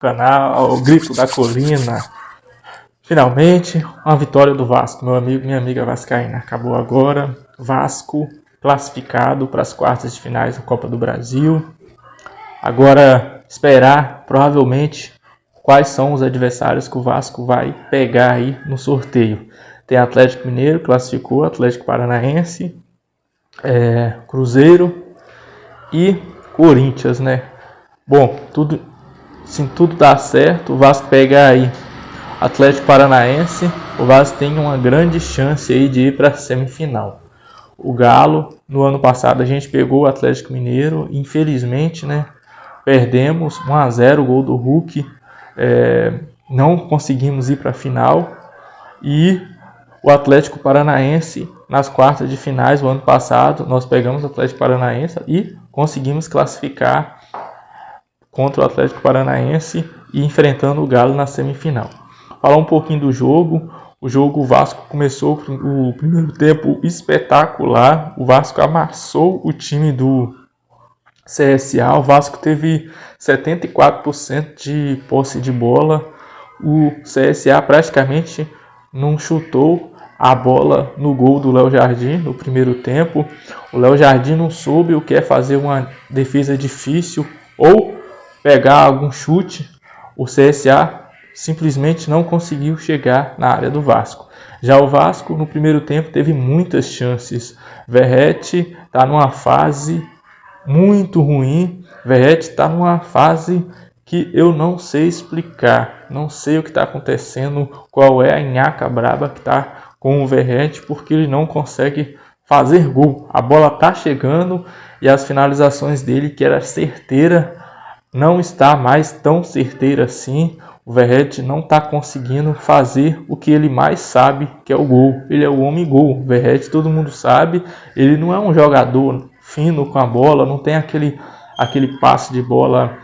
Canal O Grito da Colina. Finalmente, uma vitória do Vasco, meu amigo, minha amiga vascaína. Acabou agora, Vasco classificado para as quartas de finais da Copa do Brasil. Agora, esperar, provavelmente, quais são os adversários que o Vasco vai pegar aí no sorteio. Tem Atlético Mineiro, classificou, Atlético Paranaense, Cruzeiro e Corinthians, né? Bom, se tudo dá certo, o Vasco pegar aí Atlético Paranaense, o Vasco tem uma grande chance aí de ir para a semifinal. O Galo, no ano passado a gente pegou o Atlético Mineiro, infelizmente, né, perdemos 1-0, o gol do Hulk, não conseguimos ir para a final. E o Atlético Paranaense, nas quartas de finais, o ano passado, nós pegamos o Atlético Paranaense e conseguimos classificar contra o Atlético Paranaense e enfrentando o Galo na semifinal. Falar um pouquinho do jogo. O Vasco começou o primeiro tempo espetacular. O Vasco amassou o time do CSA. O Vasco teve 74% de posse de bola. O CSA praticamente não chutou a bola no gol do Léo Jardim no primeiro tempo. O Léo Jardim não soube o que é fazer uma defesa difícil ou pegar algum chute. O CSA simplesmente não conseguiu chegar na área do Vasco. Já o Vasco no primeiro tempo teve muitas chances. Verratti está numa fase muito ruim. Verratti está numa fase que eu não sei explicar. Não sei o que está acontecendo, qual é a nhaca braba que está com o Verratti, porque ele não consegue fazer gol. A bola está chegando e as finalizações dele, que era certeira, não está mais tão certeira assim. O Verratti não está conseguindo fazer o que ele mais sabe, que é o gol. Ele é o homem gol. O Verratti, todo mundo sabe, ele não é um jogador fino com a bola, não tem aquele passe de bola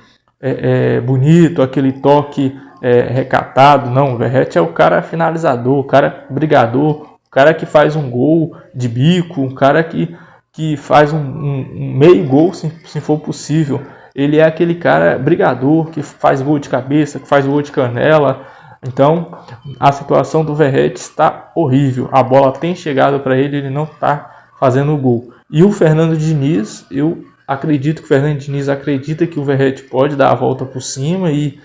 bonito, aquele toque recatado. Não, o Verratti é o cara finalizador, o cara brigador, o cara que faz um gol de bico, o cara que faz um meio gol, se for possível. Ele é aquele cara brigador, que faz gol de cabeça, que faz gol de canela. Então, a situação do Verratti está horrível. A bola tem chegado para ele, ele não está fazendo o gol. E o Fernando Diniz, eu acredito que o Fernando Diniz acredita que o Verratti pode dar a volta por cima e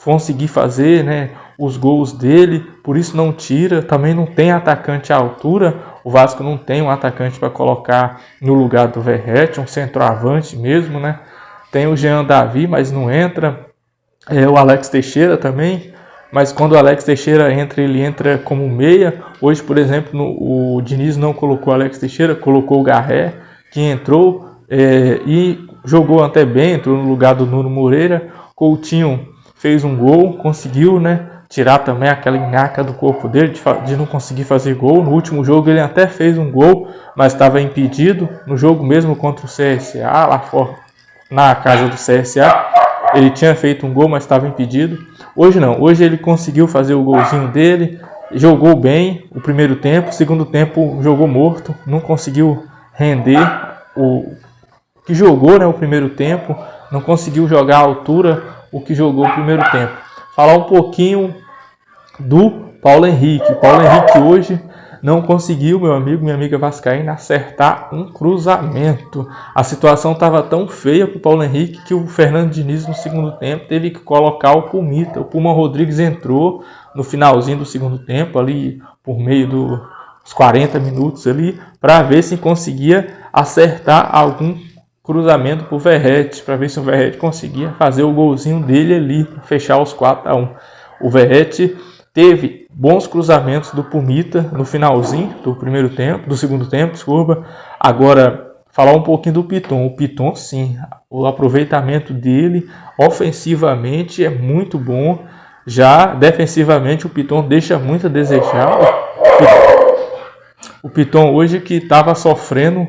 conseguir fazer, né, os gols dele. Por isso não tira. Também não tem atacante à altura. O Vasco não tem um atacante para colocar no lugar do Verratti, um centroavante mesmo, né? Tem o Jean Davi, mas não entra. O Alex Teixeira também. Mas quando o Alex Teixeira entra, ele entra como meia. Hoje, por exemplo, o Diniz não colocou o Alex Teixeira, colocou o Garré, que entrou e jogou até bem, entrou no lugar do Nuno Moreira. Coutinho fez um gol, conseguiu, né, tirar também aquela nhaca do corpo dele de não conseguir fazer gol. No último jogo ele até fez um gol, mas estava impedido. No jogo mesmo contra o CSA, lá fora, na casa do CSA, ele tinha feito um gol, mas estava impedido. Hoje não, hoje ele conseguiu fazer o golzinho dele, jogou bem o primeiro tempo, o segundo tempo jogou morto, não conseguiu render o que jogou, né, o primeiro tempo, não conseguiu jogar à altura o que jogou o primeiro tempo. Falar um pouquinho do Paulo Henrique. Paulo Henrique hoje não conseguiu, meu amigo, minha amiga vascaína, acertar um cruzamento. A situação estava tão feia para o Paulo Henrique que o Fernando Diniz no segundo tempo teve que colocar o Pumita. O Puma Rodrigues entrou no finalzinho do segundo tempo, ali por meio dos 40 minutos ali, para ver se conseguia acertar algum cruzamento para o Verratti, para ver se o Verratti conseguia fazer o golzinho dele ali, para fechar os 4-1. O Verratti teve bons cruzamentos do Pumita no finalzinho do segundo tempo, desculpa. Agora, falar um pouquinho do Piton. O Piton, sim, o aproveitamento dele ofensivamente é muito bom. Já defensivamente o Piton deixa muito a desejar. O Piton hoje que estava sofrendo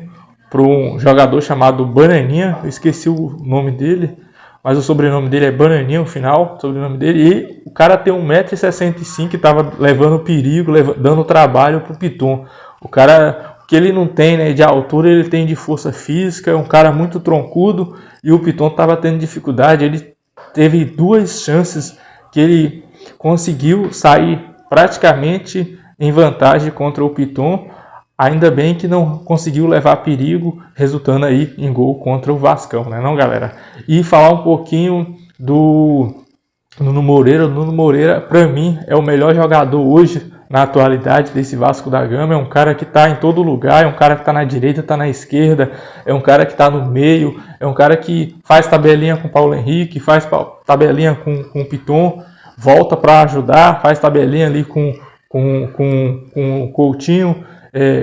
por um jogador chamado Bananinha, eu esqueci o nome dele, mas o sobrenome dele é Bananinha, o final, o sobrenome dele, e o cara tem 1,65 m que estava levando perigo, dando trabalho pro Piton. O cara, que ele não tem, né, de altura, ele tem de força física, é um cara muito troncudo, e o Piton estava tendo dificuldade, ele teve 2 chances que ele conseguiu sair praticamente em vantagem contra o Piton. Ainda bem que não conseguiu levar perigo, resultando aí em gol contra o Vascão, né, não, galera? E falar um pouquinho do Nuno Moreira. O Nuno Moreira, para mim, é o melhor jogador hoje na atualidade desse Vasco da Gama. É um cara que está em todo lugar, é um cara que está na direita, está na esquerda, é um cara que está no meio, é um cara que faz tabelinha com o Paulo Henrique, faz tabelinha com o Piton, volta para ajudar, faz tabelinha ali com o Coutinho,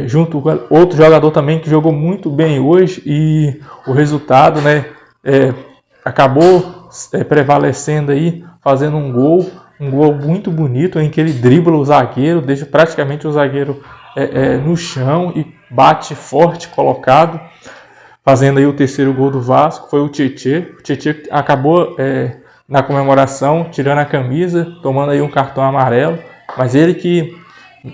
junto com outro jogador também que jogou muito bem hoje, e o resultado, né, acabou prevalecendo aí, fazendo um gol muito bonito, em que ele dribla o zagueiro, deixa praticamente o zagueiro no chão e bate forte, colocado, fazendo aí o 3º gol do Vasco. Foi o Tietê. O Tietê acabou na comemoração tirando a camisa, tomando aí um cartão amarelo, mas ele que,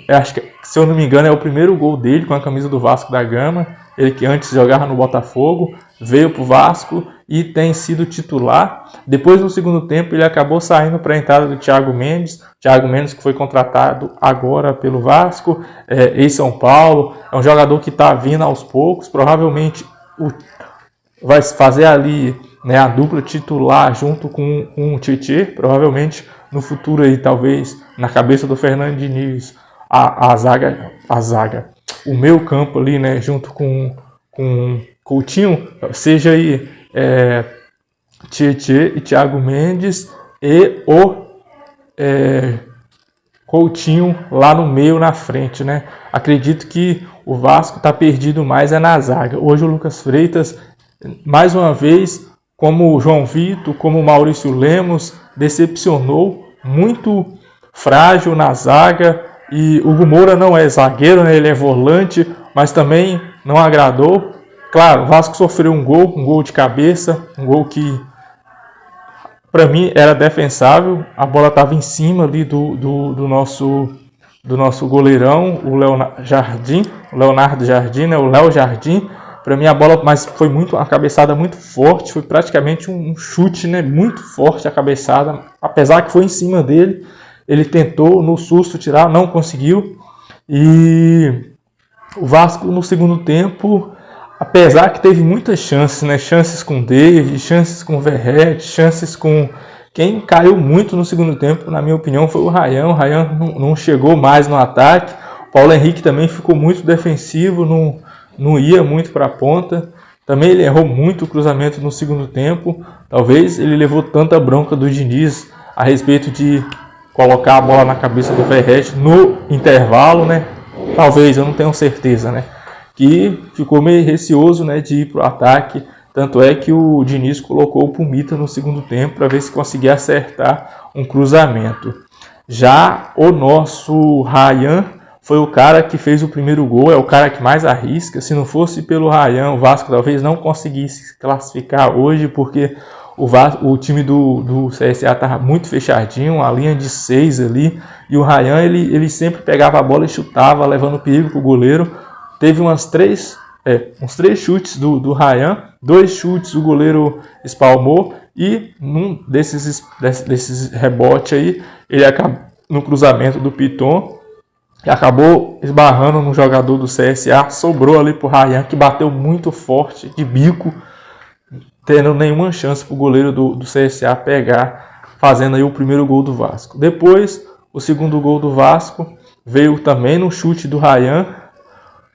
acho que, se eu não me engano, é o primeiro gol dele com a camisa do Vasco da Gama. Ele que antes jogava no Botafogo, veio para o Vasco e tem sido titular. Depois, no segundo tempo, ele acabou saindo para a entrada do Thiago Mendes. Thiago Mendes, que foi contratado agora pelo Vasco, em São Paulo. É um jogador que está vindo aos poucos. Provavelmente vai fazer ali, né, a dupla titular junto com o Tietê. Provavelmente no futuro aí, talvez, na cabeça do Fernando Diniz, a zaga, o meio campo ali, né, junto com Coutinho, seja aí Tietê e Thiago Mendes, e o Coutinho lá no meio, na frente, né? Acredito que o Vasco está perdido mais na zaga. Hoje o Lucas Freitas, mais uma vez, como o João Vitor, como o Maurício Lemos, decepcionou, muito frágil na zaga. E o Hugo Moura não é zagueiro, né? Ele é volante, mas também não agradou. Claro, o Vasco sofreu um gol de cabeça, um gol que para mim era defensável. A bola estava em cima ali do nosso goleirão, o Leonardo Jardim, né? O Léo Jardim. Para mim a bola, mas foi uma cabeçada muito forte, foi praticamente um chute, né? Muito forte a cabeçada, apesar que foi em cima dele. Ele tentou no susto tirar, não conseguiu. E o Vasco no segundo tempo, apesar que teve muitas chances, né? Chances com o David, chances com o Verratti, chances com... Quem caiu muito no segundo tempo, na minha opinião, foi o Rayan. O Rayan não chegou mais no ataque. O Paulo Henrique também ficou muito defensivo, não ia muito para a ponta. Também ele errou muito o cruzamento no segundo tempo. Talvez ele levou tanta bronca do Diniz a respeito de colocar a bola na cabeça do Verratti no intervalo, né? Talvez, eu não tenho certeza, né? Que ficou meio receoso, né, de ir para o ataque. Tanto é que o Diniz colocou o Pumita no segundo tempo para ver se conseguia acertar um cruzamento. Já o nosso Rayan foi o cara que fez o primeiro gol, é o cara que mais arrisca. Se não fosse pelo Rayan, o Vasco talvez não conseguisse classificar hoje, porque o time do CSA estava muito fechadinho, a linha de 6 ali, e o Rayan ele sempre pegava a bola e chutava, levando perigo para o goleiro. Teve uns 3 chutes do Rayan, 2 chutes o goleiro espalmou, e num desses rebotes aí, ele acabou no cruzamento do Piton, e acabou esbarrando no jogador do CSA, sobrou ali para o Rayan, que bateu muito forte, de bico, tendo nenhuma chance para o goleiro do CSA pegar, fazendo aí o primeiro gol do Vasco. Depois, o segundo gol do Vasco veio também no chute do Rayan,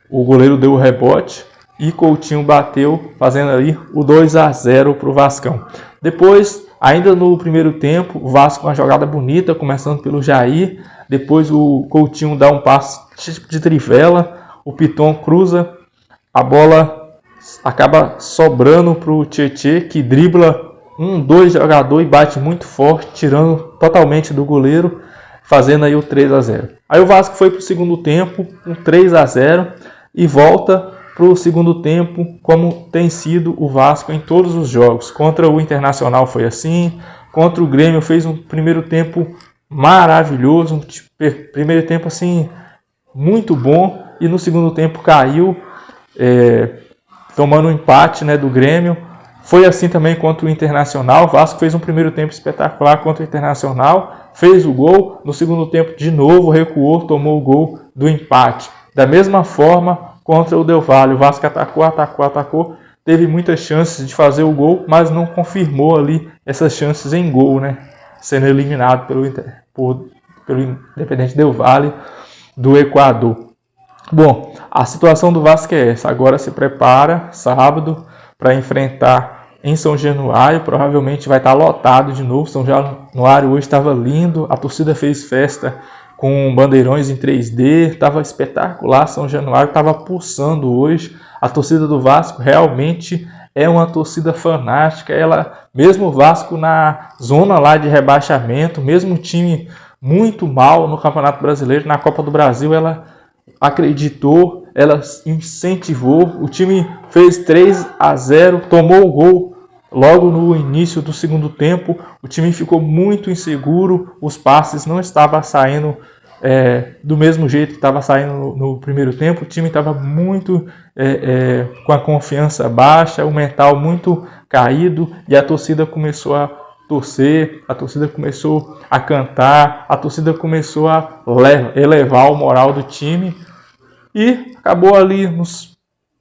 o goleiro deu o rebote e Coutinho bateu, fazendo aí o 2-0 para o Vascão. Depois, ainda no primeiro tempo, o Vasco com uma jogada bonita, começando pelo Jair. Depois o Coutinho dá um passe de trivela, o Piton cruza, a bola acaba sobrando para o Tietê, que dribla 2 jogadores e bate muito forte, tirando totalmente do goleiro, fazendo aí o 3-0. Aí o Vasco foi para o segundo tempo, um 3-0, e volta para o segundo tempo, como tem sido o Vasco em todos os jogos. Contra o Internacional foi assim, contra o Grêmio fez um primeiro tempo maravilhoso, um primeiro tempo assim muito bom, e no segundo tempo caiu, tomando um empate, né, do Grêmio. Foi assim também contra o Internacional. O Vasco fez um primeiro tempo espetacular contra o Internacional, fez o gol. No segundo tempo, de novo, recuou, tomou o gol do empate. Da mesma forma, contra o Del Valle, o Vasco atacou. Teve muitas chances de fazer o gol, mas não confirmou ali essas chances em gol, né? Sendo eliminado pelo Independente Del Valle do Equador. Bom, a situação do Vasco é essa. Agora se prepara, sábado, para enfrentar em São Januário. Provavelmente vai estar lotado de novo. São Januário hoje estava lindo. A torcida fez festa com bandeirões em 3D. Estava espetacular. São Januário estava pulsando hoje. A torcida do Vasco realmente é uma torcida fanática. Mesmo o Vasco na zona lá de rebaixamento, mesmo o time muito mal no Campeonato Brasileiro, na Copa do Brasil, ela acreditou, ela incentivou. O time fez 3-0, tomou o gol logo no início do segundo tempo. O time ficou muito inseguro, os passes não estavam saindo do mesmo jeito que estava saindo no primeiro tempo. O time estava muito com a confiança baixa, o mental muito caído, e a torcida começou a torcer, a torcida começou a cantar, a torcida começou a elevar o moral do time, e acabou ali no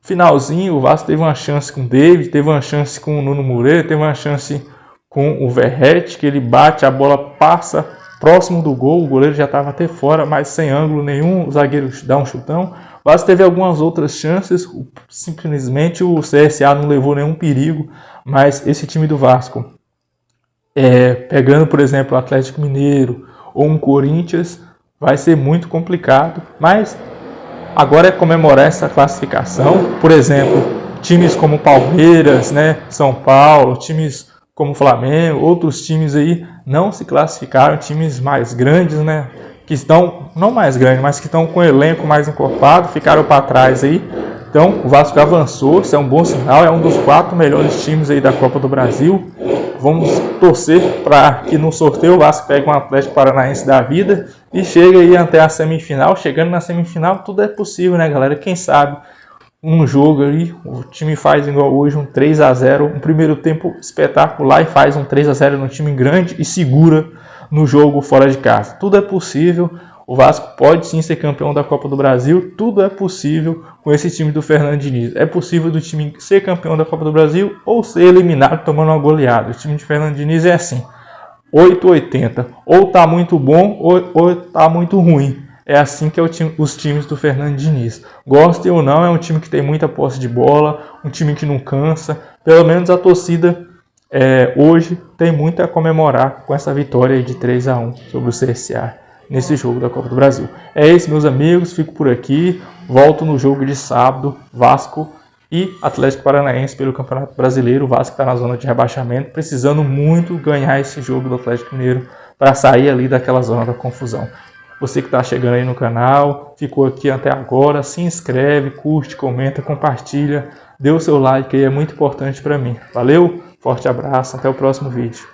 finalzinho. O Vasco teve uma chance com o David, teve uma chance com o Nuno Moreira, teve uma chance com o Verratti, que ele bate, a bola passa próximo do gol, o goleiro já estava até fora, mas sem ângulo nenhum, o zagueiro dá um chutão. O Vasco teve algumas outras chances, simplesmente o CSA não levou nenhum perigo, mas esse time do Vasco, pegando, por exemplo, o Atlético Mineiro ou um Corinthians, vai ser muito complicado. Mas agora é comemorar essa classificação. Por exemplo, times como Palmeiras, né, São Paulo, times como Flamengo, outros times aí não se classificaram, times mais grandes, né, que estão, não mais grandes, mas que estão com o elenco mais encorpado, ficaram para trás aí. Então o Vasco avançou, isso é um bom sinal, é um dos 4 melhores times aí da Copa do Brasil. Vamos torcer para que no sorteio o Vasco pegue um Atlético Paranaense da vida e chegue aí até a semifinal. Chegando na semifinal, tudo é possível, né, galera? Quem sabe um jogo aí, o time faz igual hoje, um 3-0, um primeiro tempo espetacular, e faz um 3-0 no time grande e segura no jogo fora de casa. Tudo é possível. O Vasco pode sim ser campeão da Copa do Brasil. Tudo é possível com esse time do Fernando Diniz. É possível do time ser campeão da Copa do Brasil ou ser eliminado tomando uma goleada. O time de Fernando Diniz é assim, 8-80. Ou tá muito bom ou tá muito ruim. É assim que é os times do Fernando Diniz. Gostem ou não, é um time que tem muita posse de bola, um time que não cansa. Pelo menos a torcida hoje tem muito a comemorar com essa vitória de 3-1 sobre o CSA nesse jogo da Copa do Brasil. É isso, meus amigos, fico por aqui. Volto no jogo de sábado, Vasco e Atlético Paranaense pelo Campeonato Brasileiro. O Vasco está na zona de rebaixamento, precisando muito ganhar esse jogo do Atlético Mineiro para sair ali daquela zona da confusão. Você que está chegando aí no canal, ficou aqui até agora, se inscreve, curte, comenta, compartilha, dê o seu like aí, é muito importante para mim. Valeu, forte abraço, até o próximo vídeo.